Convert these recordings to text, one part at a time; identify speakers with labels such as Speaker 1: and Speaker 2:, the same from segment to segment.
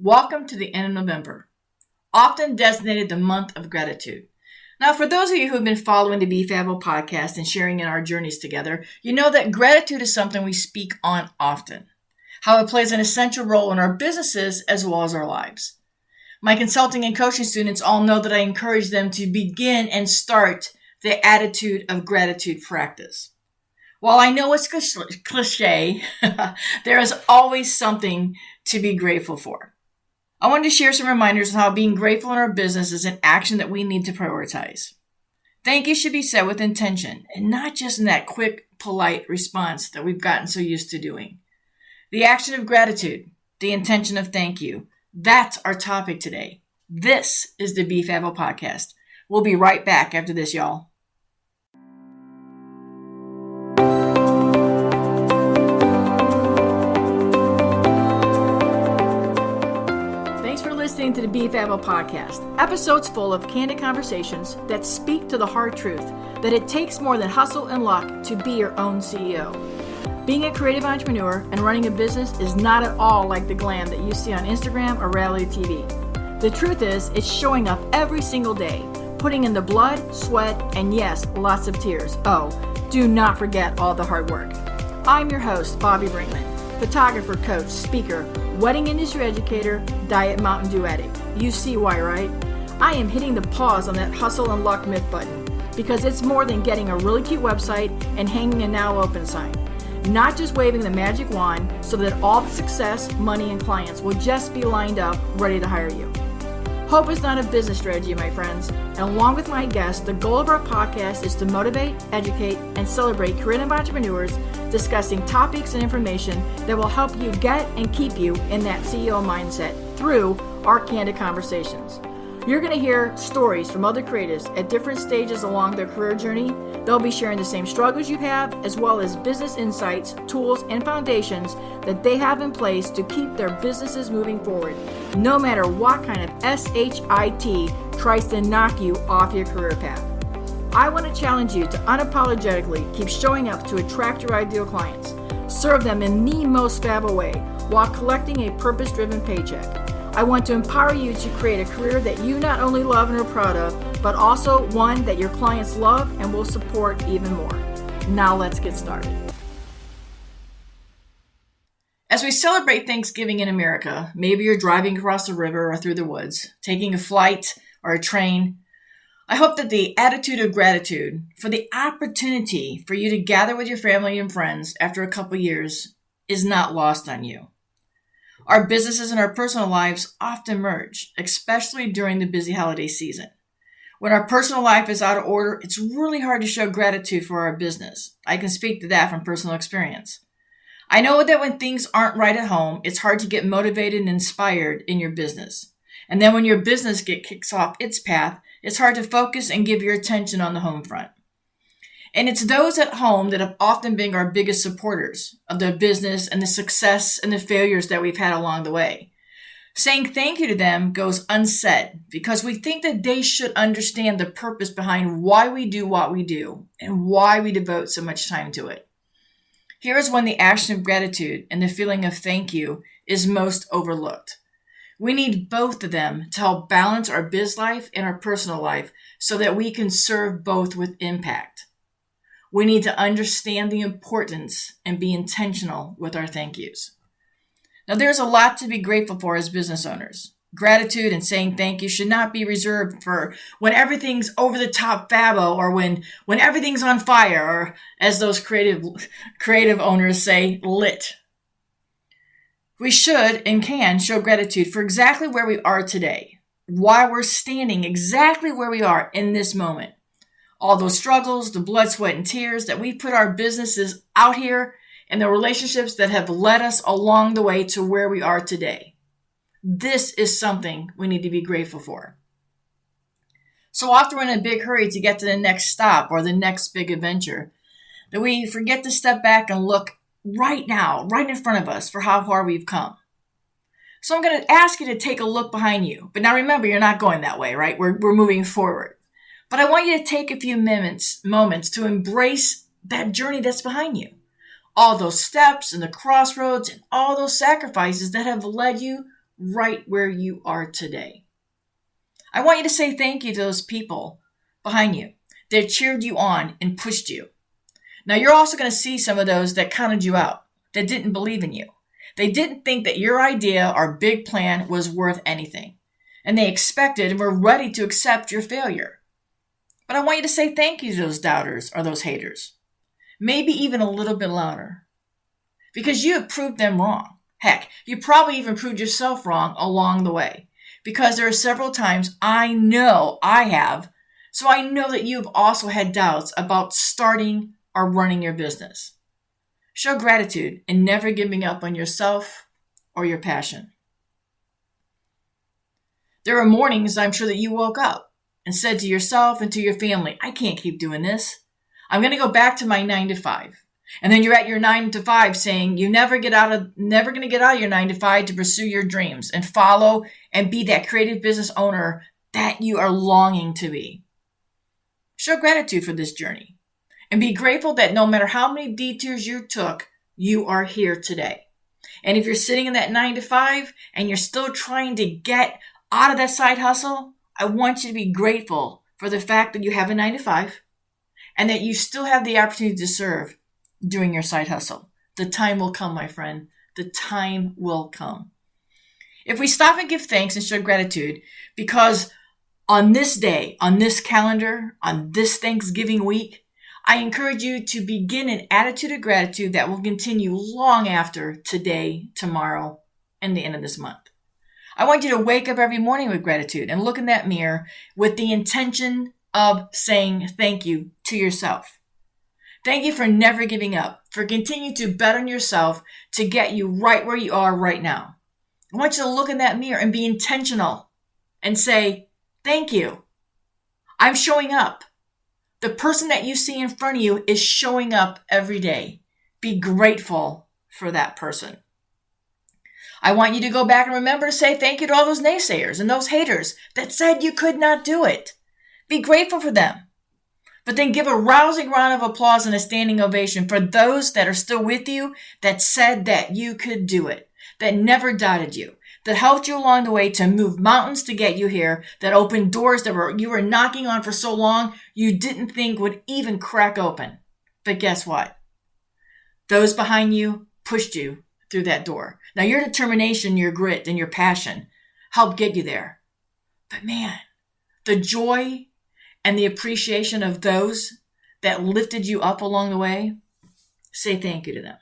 Speaker 1: Welcome to the end of November, often designated the month of gratitude. Now, for those of you who have been following the BFABO podcast and sharing in our journeys together, you know that gratitude is something we speak on often, how it plays an essential role in our businesses as well as our lives. My consulting and coaching students all know that I encourage them to begin and start the attitude of gratitude practice. While I know it's cliche, there is always something to be grateful for. I wanted to share some reminders on how being grateful in our business is an action that we need to prioritize. Thank you should be said with intention and not just in that quick, polite response that we've gotten so used to doing. The action of gratitude, the intention of thank you, that's our topic today. This is the BFABO podcast. We'll be right back after this, y'all. Listening to the BFABO podcast, episodes full of candid conversations that speak to the hard truth that it takes more than hustle and luck to be your own CEO. Being a creative entrepreneur and running a business is not at all like the glam that you see on Instagram or reality TV. The truth is, it's showing up every single day, putting in the blood, sweat, and yes, lots of tears. Oh, do not forget all the hard work. I'm your host, Bobbi Brinkman, photographer, coach, speaker, wedding industry educator, diet Mountain Dew addict. You see why, right? I am hitting the pause on that hustle and luck myth button because it's more than getting a really cute website and hanging a now open sign. Not just waving the magic wand so that all the success, money, and clients will just be lined up, ready to hire you. Hope is not a business strategy, my friends. And along with my guests, the goal of our podcast is to motivate, educate, and celebrate creative entrepreneurs discussing topics and information that will help you get and keep you in that CEO mindset through our candid conversations. You're going to hear stories from other creatives at different stages along their career journey. They'll be sharing the same struggles you have, as well as business insights, tools, and foundations that they have in place to keep their businesses moving forward, no matter what kind of SHIT tries to knock you off your career path. I want to challenge you to unapologetically keep showing up to attract your ideal clients, serve them in the most fab way while collecting a purpose-driven paycheck. I want to empower you to create a career that you not only love and are proud of, but also one that your clients love and will support even more. Now let's get started. As we celebrate Thanksgiving in America, maybe you're driving across the river or through the woods, taking a flight or a train. I hope that the attitude of gratitude for the opportunity for you to gather with your family and friends after a couple years is not lost on you. Our businesses and our personal lives often merge, especially during the busy holiday season. When our personal life is out of order, it's really hard to show gratitude for our business. I can speak to that from personal experience. I know that when things aren't right at home, it's hard to get motivated and inspired in your business. And then when your business kicks off its path, it's hard to focus and give your attention on the home front. And it's those at home that have often been our biggest supporters of the business and the success and the failures that we've had along the way. Saying thank you to them goes unsaid because we think that they should understand the purpose behind why we do what we do and why we devote so much time to it. Here is when the action of gratitude and the feeling of thank you is most overlooked. We need both of them to help balance our biz life and our personal life so that we can serve both with impact. We need to understand the importance and be intentional with our thank yous. Now, there's a lot to be grateful for as business owners. Gratitude and saying thank you should not be reserved for when everything's over the top fabo or when everything's on fire, or as those creative owners say, lit. We should and can show gratitude for exactly where we are today, why we're standing exactly where we are in this moment. All those struggles, the blood, sweat, and tears that we put our businesses out here, and the relationships that have led us along the way to where we are today. This is something we need to be grateful for. So often we're in a big hurry to get to the next stop or the next big adventure that we forget to step back and look right now, right in front of us for how far we've come. So I'm going to ask you to take a look behind you. But now remember, you're not going that way, right? We're moving forward. But I want you to take a few moments to embrace that journey that's behind you. All those steps and the crossroads and all those sacrifices that have led you right where you are today. I want you to say thank you to those people behind you that cheered you on and pushed you. Now, you're also going to see some of those that counted you out, that didn't believe in you. They didn't think that your idea or big plan was worth anything, and they expected and were ready to accept your failure. But I want you to say thank you to those doubters or those haters, maybe even a little bit louder, because you have proved them wrong. Heck, you probably even proved yourself wrong along the way, because there are several times I know I have, so I know that you've also had doubts about starting or running your business. Show gratitude in never giving up on yourself or your passion. There are mornings I'm sure that you woke up and said to yourself and to your family, I can't keep doing this. I'm going to go back to my 9 to 5. And then you're at your 9 to 5 saying you never going to get out of your 9 to 5 to pursue your dreams and follow and be that creative business owner that you are longing to be. Show gratitude for this journey and be grateful that no matter how many detours you took, you are here today. And if you're sitting in that 9 to 5 and you're still trying to get out of that side hustle, I want you to be grateful for the fact that you have a 9 to 5 and that you still have the opportunity to serve doing your side hustle. The time will come, my friend. The time will come. If we stop and give thanks and show gratitude, because on this day, on this calendar, on this Thanksgiving week, I encourage you to begin an attitude of gratitude that will continue long after today, tomorrow, and the end of this month. I want you to wake up every morning with gratitude and look in that mirror with the intention of saying thank you to yourself. Thank you for never giving up, for continuing to bet on yourself to get you right where you are right now. I want you to look in that mirror and be intentional and say, thank you. I'm showing up. The person that you see in front of you is showing up every day. Be grateful for that person. I want you to go back and remember to say thank you to all those naysayers and those haters that said you could not do it. Be grateful for them. But then give a rousing round of applause and a standing ovation for those that are still with you, that said that you could do it, that never doubted you, that helped you along the way to move mountains to get you here, that opened doors that you were knocking on for so long you didn't think would even crack open. But guess what? Those behind you pushed you through that door. Now your determination, your grit, and your passion helped get you there. But man, the joy and the appreciation of those that lifted you up along the way, say thank you to them.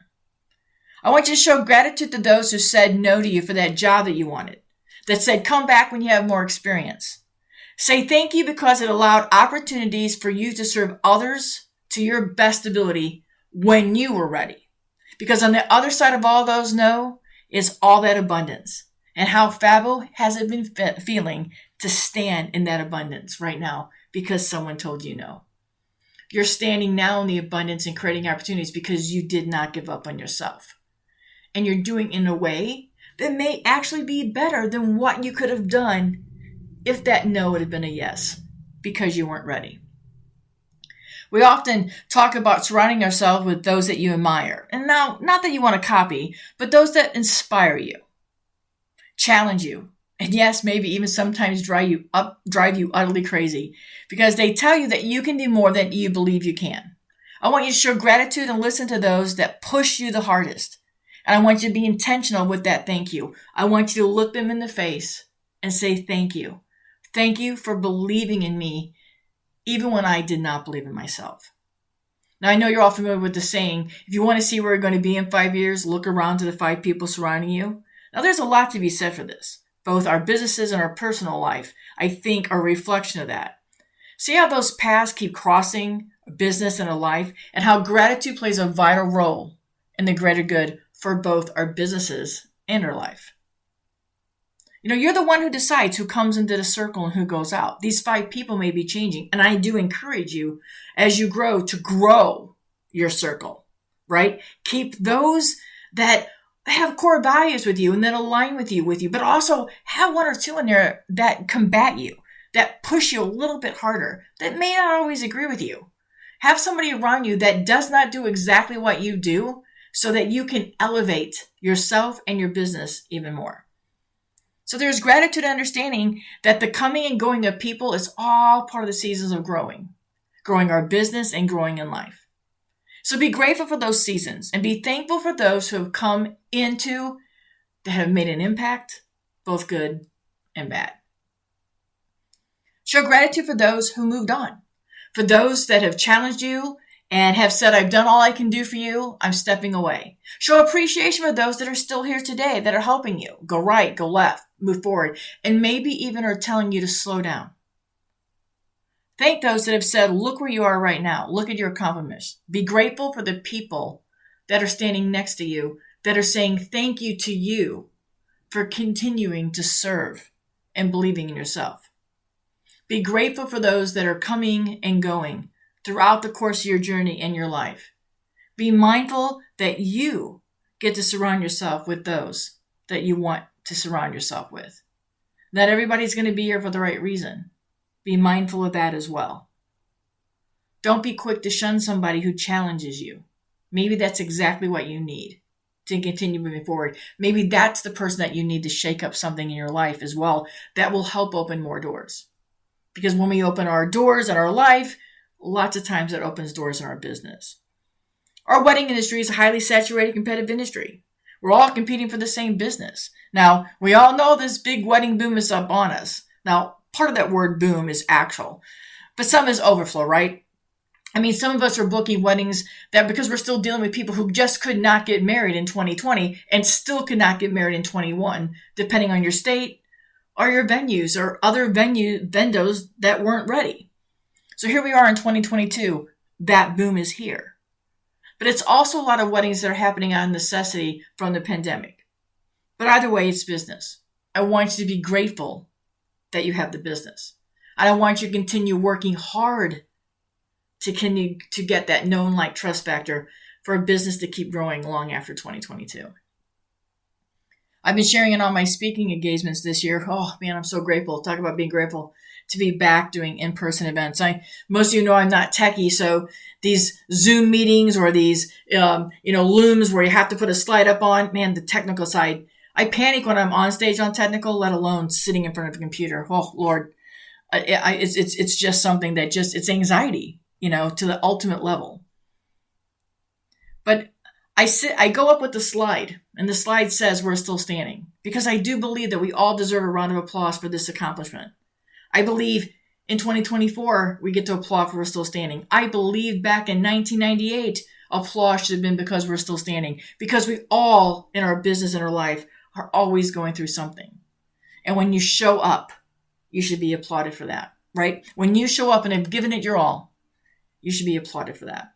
Speaker 1: I want you to show gratitude to those who said no to you for that job that you wanted, that said come back when you have more experience. Say thank you because it allowed opportunities for you to serve others to your best ability when you were ready. Because on the other side of all those no is all that abundance. And how fabulous has it been feeling to stand in that abundance right now because someone told you no. You're standing now in the abundance and creating opportunities because you did not give up on yourself. And you're doing it in a way that may actually be better than what you could have done if that no would have been a yes, because you weren't ready. We often talk about surrounding ourselves with those that you admire. And now, not that you want to copy, but those that inspire you, challenge you, and yes, maybe even sometimes drive you utterly crazy, because they tell you that you can do more than you believe you can. I want you to show gratitude and listen to those that push you the hardest. And I want you to be intentional with that thank you. I want you to look them in the face and say thank you. Thank you for believing in me, even when I did not believe in myself. Now, I know you're all familiar with the saying, if you want to see where you're going to be in 5 years, look around to the 5 people surrounding you. Now, there's a lot to be said for this. Both our businesses and our personal life, I think, are a reflection of that. See how those paths keep crossing a business and a life, and how gratitude plays a vital role in the greater good for both our businesses and our life. You know, you're the one who decides who comes into the circle and who goes out. These 5 people may be changing, and I do encourage you as you grow to grow your circle, right? Keep those that have core values with you and that align with you, but also have 1 or 2 in there that combat you, that push you a little bit harder, that may not always agree with you. Have somebody around you that does not do exactly what you do so that you can elevate yourself and your business even more. So there's gratitude and understanding that the coming and going of people is all part of the seasons of growing our business and growing in life. So be grateful for those seasons and be thankful for those who have come into that have made an impact, both good and bad. Show gratitude for those who moved on, for those that have challenged you and have said, I've done all I can do for you, I'm stepping away. Show appreciation for those that are still here today, that are helping you go right, go left, move forward, and maybe even are telling you to slow down. Thank those that have said, look where you are right now. Look at your accomplishments. Be grateful for the people that are standing next to you, that are saying thank you to you for continuing to serve and believing in yourself. Be grateful for those that are coming and going throughout the course of your journey in your life. Be mindful that you get to surround yourself with those that you want to surround yourself with. Not everybody's going to be here for the right reason. Be mindful of that as well. Don't be quick to shun somebody who challenges you. Maybe that's exactly what you need to continue moving forward. Maybe that's the person that you need to shake up something in your life as well that will help open more doors. Because when we open our doors in our life, lots of times it opens doors in our business. Our wedding industry is a highly saturated competitive industry. We're all competing for the same business. Now, we all know this big wedding boom is up on us. Now, part of that word boom is actual, but some is overflow, right? I mean, some of us are booking weddings that because we're still dealing with people who just could not get married in 2020 and still could not get married in 21, depending on your state or your venues or other vendors that weren't ready. So here we are in 2022. That boom is here. But it's also a lot of weddings that are happening out of necessity from the pandemic. But either way, it's business. I want you to be grateful that you have the business. And I want you to continue working hard to get that known, like, trust factor for a business to keep growing long after 2022. I've been sharing in all my speaking engagements this year. Oh man, I'm so grateful. Talk about being grateful to be back doing in-person events. Most of you know I'm not techie, so these Zoom meetings or these Looms where you have to put a slide up on, man, the technical side, I panic when I'm on stage on technical, let alone sitting in front of a computer. Oh Lord, it's just something that it's anxiety, to the ultimate level. But I go up with the slide, and the slide says we're still standing, because I do believe that we all deserve a round of applause for this accomplishment. I believe in 2024, we get to applaud for we're still standing. I believe back in 1998, applause should have been because we're still standing, because we all in our business and our life are always going through something. And when you show up, you should be applauded for that, right? When you show up and have given it your all, you should be applauded for that.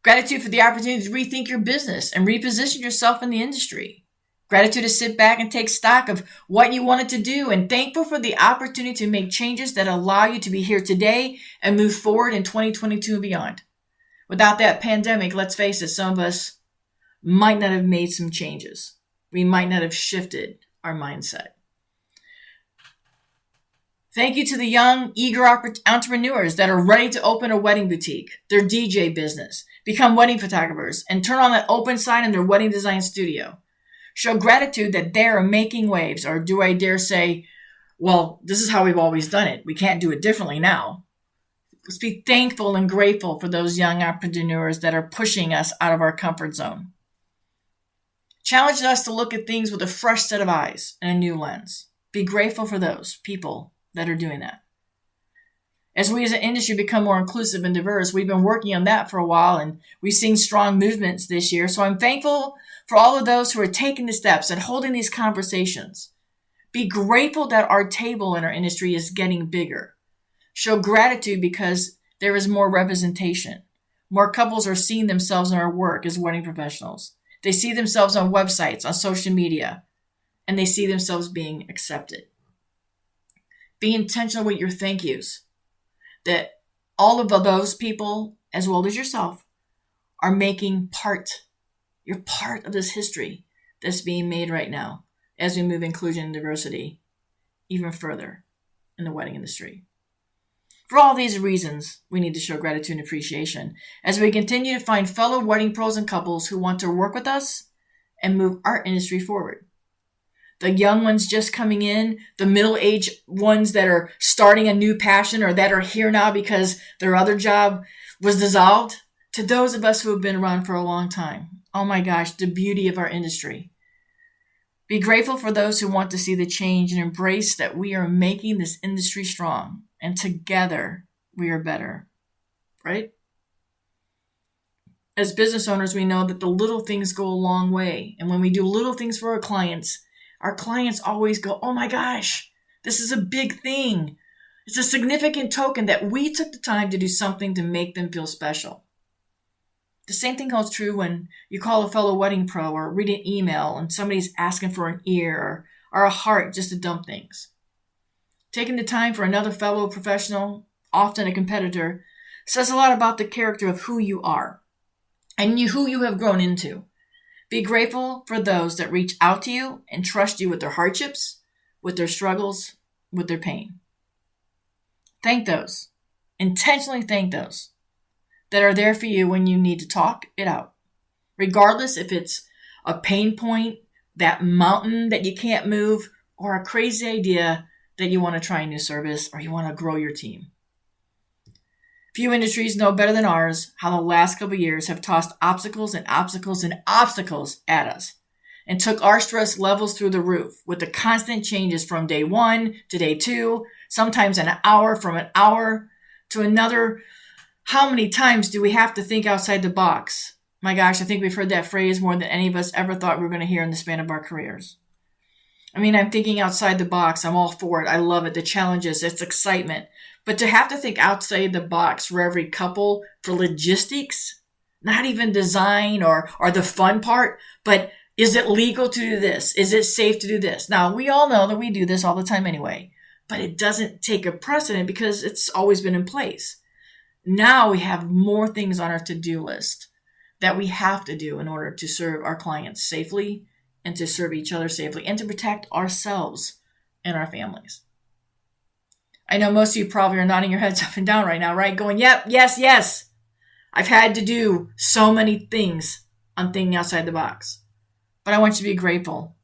Speaker 1: Gratitude for the opportunity to rethink your business and reposition yourself in the industry. Gratitude to sit back and take stock of what you wanted to do, and thankful for the opportunity to make changes that allow you to be here today and move forward in 2022 and beyond. Without that pandemic, let's face it, some of us might not have made some changes. We might not have shifted our mindset. Thank you to the young, eager entrepreneurs that are ready to open a wedding boutique, their DJ business, become wedding photographers, and turn on that open sign in their wedding design studio. Show gratitude that they are making waves, or do I dare say, well, this is how we've always done it. We can't do it differently now. Let's be thankful and grateful for those young entrepreneurs that are pushing us out of our comfort zone. Challenge us to look at things with a fresh set of eyes and a new lens. Be grateful for those people that are doing that. As we as an industry become more inclusive and diverse, we've been working on that for a while, and we've seen strong movements this year. So I'm thankful for all of those who are taking the steps and holding these conversations. Be grateful that our table in our industry is getting bigger. Show gratitude because there is more representation. More couples are seeing themselves in our work as wedding professionals. They see themselves on websites, on social media, and they see themselves being accepted. Be intentional with your thank yous. That all of those people, as well as yourself, are making you're part of this history that's being made right now as we move inclusion and diversity even further in the wedding industry. For all these reasons, we need to show gratitude and appreciation as we continue to find fellow wedding pros and couples who want to work with us and move our industry forward. the young ones just coming in, the middle-aged ones that are starting a new passion or that are here now because their other job was dissolved, to those of us who have been around for a long time. Oh my gosh, the beauty of our industry. Be grateful for those who want to see the change and embrace that we are making this industry strong, and together we are better, right? As business owners, we know that the little things go a long way. And when we do little things for our clients always go, oh my gosh, this is a big thing. It's a significant token that we took the time to do something to make them feel special. The same thing holds true when you call a fellow wedding pro or read an email and somebody's asking for an ear or a heart just to dump things. Taking the time for another fellow professional, often a competitor, says a lot about the character of who you are and who you have grown into. Be grateful for those that reach out to you and trust you with their hardships, with their struggles, with their pain. Thank those. Intentionally thank those that are there for you when you need to talk it out. Regardless if it's a pain point, that mountain that you can't move, or a crazy idea that you want to try a new service or you want to grow your team. Few industries know better than ours how the last couple of years have tossed obstacles and obstacles and obstacles at us and took our stress levels through the roof with the constant changes from day 1 to day 2, sometimes an hour from an hour to another. How many times do we have to think outside the box? My gosh, I think we've heard that phrase more than any of us ever thought we were going to hear in the span of our careers. I mean, I'm thinking outside the box. I'm all for it. I love it. The challenges, it's excitement. But to have to think outside the box for every couple, for logistics, not even design or the fun part, but is it legal to do this? Is it safe to do this? Now, we all know that we do this all the time anyway, but it doesn't take a precedent because it's always been in place. Now we have more things on our to-do list that we have to do in order to serve our clients safely and to serve each other safely and to protect ourselves and our families. I know most of you probably are nodding your heads up and down right now, right? Going, yep, yes, yes. I've had to do so many things on thinking outside the box. But I want you to be grateful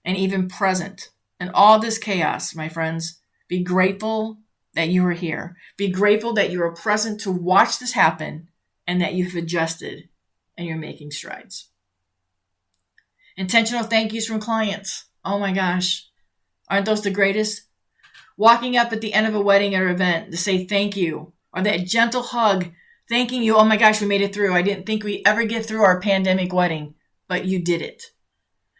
Speaker 1: and even present in all this chaos, my friends. Be grateful that you are here. Be grateful that you are present to watch this happen and that you've adjusted and you're making strides. Intentional thank yous from clients. Oh my gosh. Aren't those the greatest? Walking up at the end of a wedding or event to say thank you, or that gentle hug, thanking you. Oh my gosh, we made it through. I didn't think we ever get through our pandemic wedding, but you did it.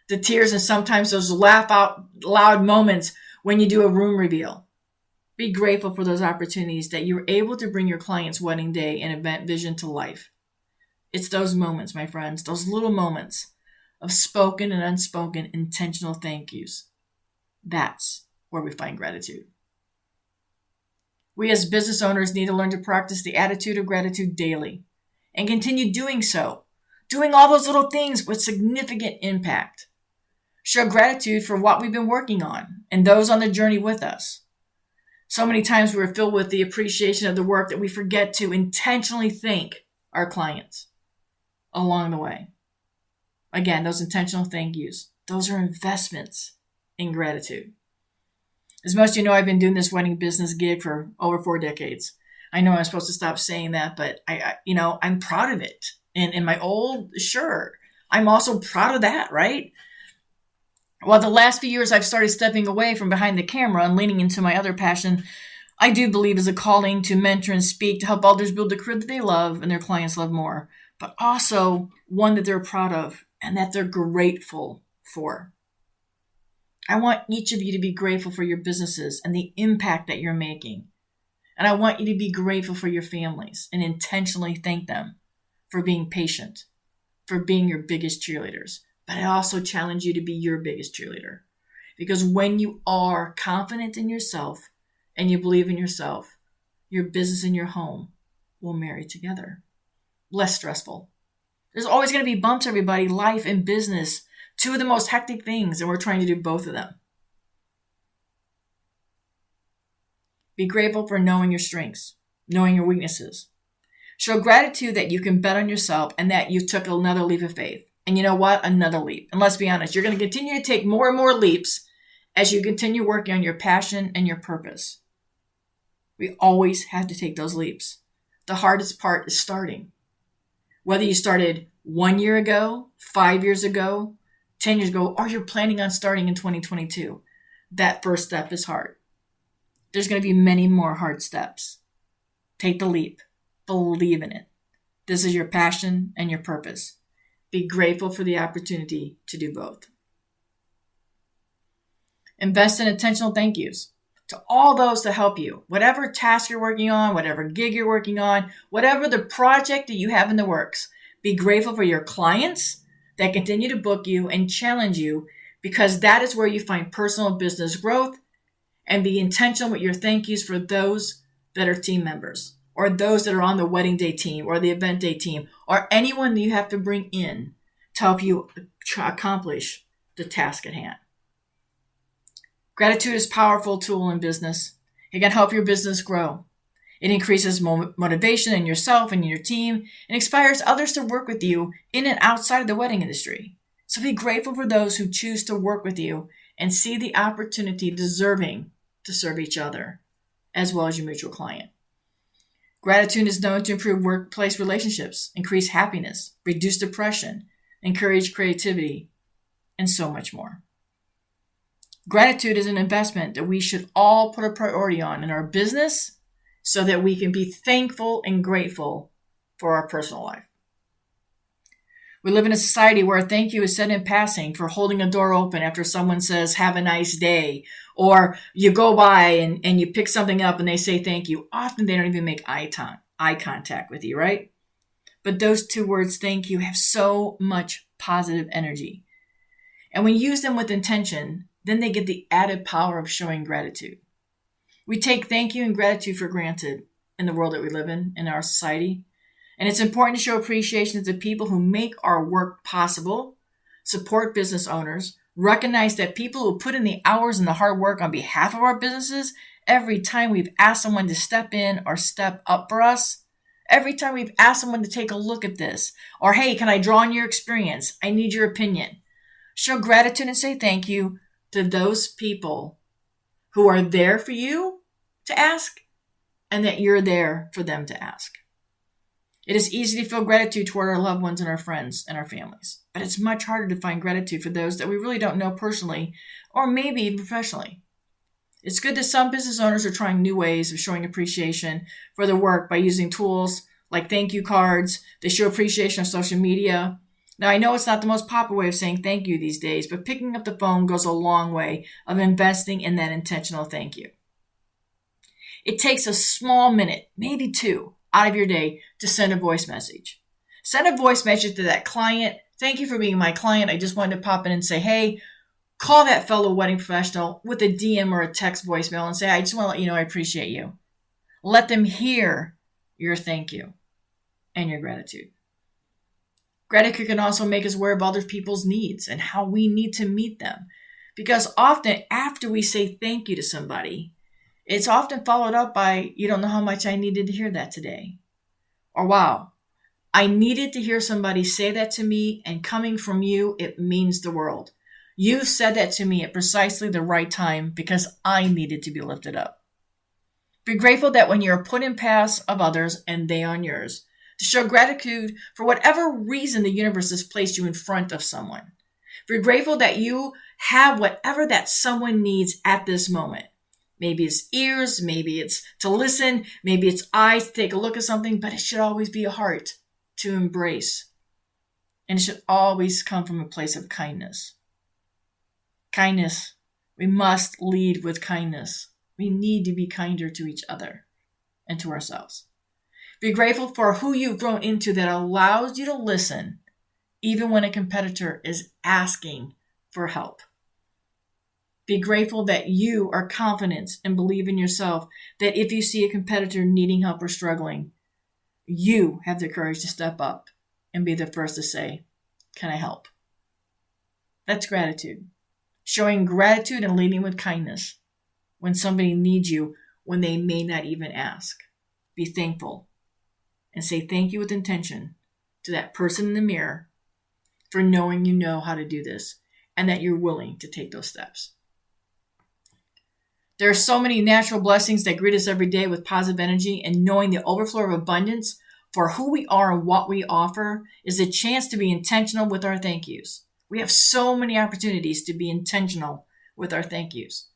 Speaker 1: The tears and sometimes those laugh out loud moments when you do a room reveal. Be grateful for those opportunities that you were able to bring your client's wedding day and event vision to life. It's those moments, my friends, those little moments of spoken and unspoken intentional thank yous. That's where we find gratitude. We as business owners need to learn to practice the attitude of gratitude daily and continue doing so, doing all those little things with significant impact. Show gratitude for what we've been working on and those on the journey with us. So many times we're filled with the appreciation of the work that we forget to intentionally thank our clients along the way. Again, those intentional thank yous, those are investments in gratitude. As most of you know, I've been doing this wedding business gig for over 4 decades. I know I'm supposed to stop saying that, but I'm proud of it. And in my old, sure, I'm also proud of that, right? While the last few years I've started stepping away from behind the camera and leaning into my other passion, I do believe is a calling to mentor and speak to help others build the career that they love and their clients love more, but also one that they're proud of and that they're grateful for. I want each of you to be grateful for your businesses and the impact that you're making. And I want you to be grateful for your families and intentionally thank them for being patient, for being your biggest cheerleaders. But I also challenge you to be your biggest cheerleader. Because when you are confident in yourself and you believe in yourself, your business and your home will marry together. Less stressful. There's always going to be bumps, everybody. Life and business, 2 of the most hectic things, and we're trying to do both of them. Be grateful for knowing your strengths, knowing your weaknesses. Show gratitude that you can bet on yourself and that you took another leap of faith. And you know what? Another leap. And let's be honest, you're going to continue to take more and more leaps as you continue working on your passion and your purpose. We always have to take those leaps. The hardest part is starting. Whether you started 1 year ago, 5 years ago, 10 years ago, or you're planning on starting in 2022, that first step is hard. There's going to be many more hard steps. Take the leap. Believe in it. This is your passion and your purpose. Be grateful for the opportunity to do both. Invest in intentional thank yous to all those that help you. Whatever task you're working on, whatever gig you're working on, whatever the project that you have in the works, be grateful for your clients that continue to book you and challenge you, because that is where you find personal business growth. And be intentional with your thank yous for those that are team members, or those that are on the wedding day team or the event day team, or anyone that you have to bring in to help you accomplish the task at hand. Gratitude is a powerful tool in business. It can help your business grow. It increases motivation in yourself and in your team, and inspires others to work with you in and outside of the wedding industry. So be grateful for those who choose to work with you and see the opportunity deserving to serve each other, as well as your mutual client. Gratitude is known to improve workplace relationships, increase happiness, reduce depression, encourage creativity, and so much more. Gratitude is an investment that we should all put a priority on in our business so that we can be thankful and grateful for our personal life. We live in a society where a thank you is said in passing for holding a door open after someone says, "Have a nice day," or you go by and you pick something up and they say thank you. Often they don't even make eye contact with you, right? But those two words, thank you, have so much positive energy. And when you use them with intention, then they get the added power of showing gratitude. We take thank you and gratitude for granted in the world that we live in our society. And it's important to show appreciation to the people who make our work possible, support business owners, recognize that people who put in the hours and the hard work on behalf of our businesses, every time we've asked someone to step in or step up for us, every time we've asked someone to take a look at this, or, "Hey, can I draw on your experience? I need your opinion." Show gratitude and say thank you to those people who are there for you to ask, and that you're there for them to ask. It is easy to feel gratitude toward our loved ones and our friends and our families, but it's much harder to find gratitude for those that we really don't know personally, or maybe even professionally. It's good that some business owners are trying new ways of showing appreciation for their work by using tools like thank you cards. They show appreciation on social media. Now, I know it's not the most popular way of saying thank you these days, but picking up the phone goes a long way of investing in that intentional thank you. It takes a small minute, maybe 2, out of your day to send a voice message. Send a voice message to that client. "Thank you for being my client. I just wanted to pop in and say, hey," call that fellow wedding professional with a DM or a text voicemail and say, "I just want to let you know I appreciate you." Let them hear your thank you and your gratitude. Gratitude can also make us aware of other people's needs and how we need to meet them. Because often after we say thank you to somebody, it's often followed up by, "You don't know how much I needed to hear that today." Or, "Wow, I needed to hear somebody say that to me, and coming from you, it means the world. You said that to me at precisely the right time because I needed to be lifted up." Be grateful that when you're put in paths of others and they on yours, to show gratitude for whatever reason the universe has placed you in front of someone. Be grateful that you have whatever that someone needs at this moment. Maybe it's ears, maybe it's to listen, maybe it's eyes to take a look at something, but it should always be a heart to embrace. And it should always come from a place of kindness. Kindness. We must lead with kindness. We need to be kinder to each other and to ourselves. Be grateful for who you've grown into that allows you to listen, even when a competitor is asking for help. Be grateful that you are confident and believe in yourself, that if you see a competitor needing help or struggling, you have the courage to step up and be the first to say, "Can I help?" That's gratitude. Showing gratitude and leading with kindness when somebody needs you, when they may not even ask. Be thankful and say thank you with intention to that person in the mirror for knowing you know how to do this and that you're willing to take those steps. There are so many natural blessings that greet us every day with positive energy, and knowing the overflow of abundance for who we are and what we offer is a chance to be intentional with our thank yous. We have so many opportunities to be intentional with our thank yous.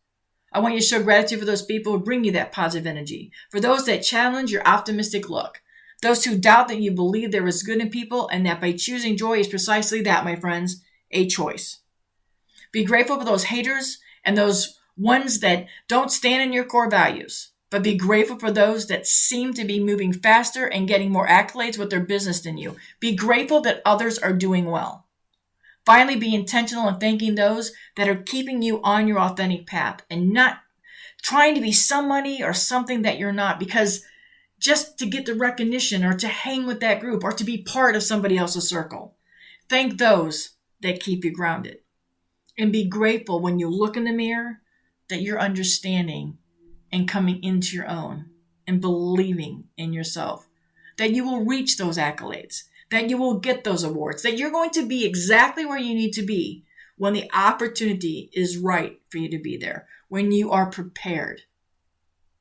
Speaker 1: I want you to show gratitude for those people who bring you that positive energy, for those that challenge your optimistic look, those who doubt that you believe there is good in people, and that by choosing joy is precisely that, my friends, a choice. Be grateful for those haters and those ones that don't stand in your core values, but be grateful for those that seem to be moving faster and getting more accolades with their business than you. Be grateful that others are doing well. Finally, be intentional in thanking those that are keeping you on your authentic path and not trying to be somebody or something that you're not, because just to get the recognition or to hang with that group or to be part of somebody else's circle. Thank those that keep you grounded. And be grateful when you look in the mirror that you're understanding and coming into your own and believing in yourself, that you will reach those accolades, that you will get those awards, that you're going to be exactly where you need to be when the opportunity is right for you to be there, when you are prepared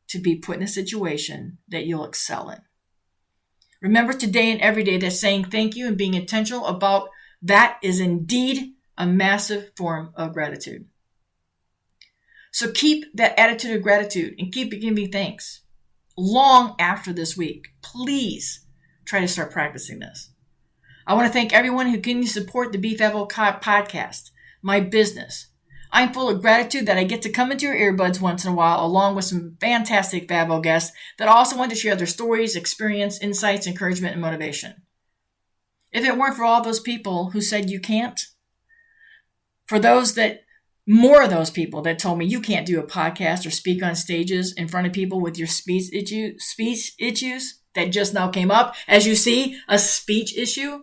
Speaker 1: to be put in a situation that you'll excel in. Remember today and every day that saying thank you and being intentional about that is indeed a massive form of gratitude. So keep that attitude of gratitude and keep giving thanks. Long after this week, please try to start practicing this. I want to thank everyone who continues to support the BFABO podcast, my business. I'm full of gratitude that I get to come into your earbuds once in a while, along with some fantastic Fabo guests that also want to share their stories, experience, insights, encouragement, and motivation. If it weren't for all those people who said you can't, for more of those people that told me you can't do a podcast or speak on stages in front of people with your speech issues that just now came up, as you see, a speech issue.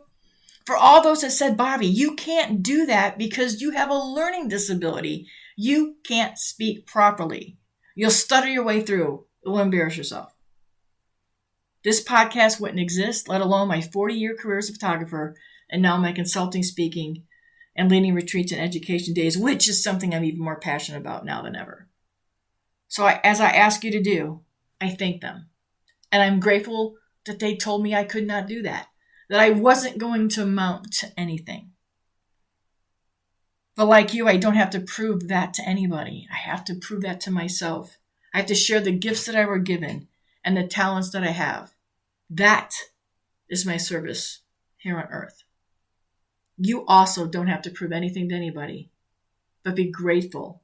Speaker 1: For all those that said, Bobbi, you can't do that because you have a learning disability. You can't speak properly. You'll stutter your way through. It will embarrass yourself. This podcast wouldn't exist, let alone my 40-year career as a photographer, and now my consulting, speaking, and leading retreats and education days, which is something I'm even more passionate about now than ever. So as I ask you to do, I thank them. And I'm grateful that they told me I could not do that I wasn't going to amount to anything. But like you, I don't have to prove that to anybody. I have to prove that to myself. I have to share the gifts that I were given and the talents that I have. That is my service here on earth. You also don't have to prove anything to anybody, but be grateful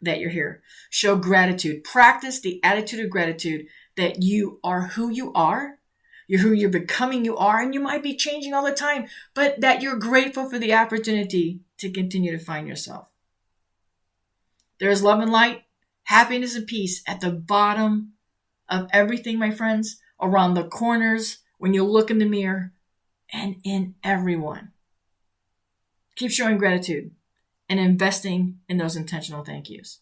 Speaker 1: that you're here. Show gratitude. Practice the attitude of gratitude that you are who you are. You're who you're becoming you are, and you might be changing all the time, but that you're grateful for the opportunity to continue to find yourself. There is love and light, happiness and peace at the bottom of everything, my friends, around the corners, when you look in the mirror, and in everyone. Keep showing gratitude and investing in those intentional thank yous.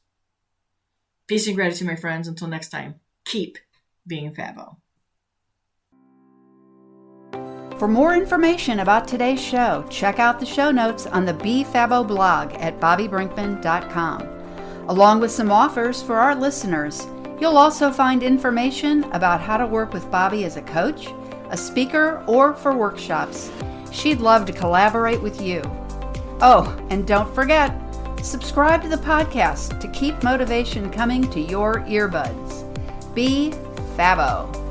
Speaker 1: Peace and gratitude, my friends. Until next time, keep being Fabo.
Speaker 2: For more information about today's show, check out the show notes on the BFABO blog at bobbibrinkman.com. Along with some offers for our listeners, you'll also find information about how to work with Bobbi as a coach, a speaker, or for workshops. She'd love to collaborate with you. Oh, and don't forget, subscribe to the podcast to keep motivation coming to your earbuds. Be Fabo.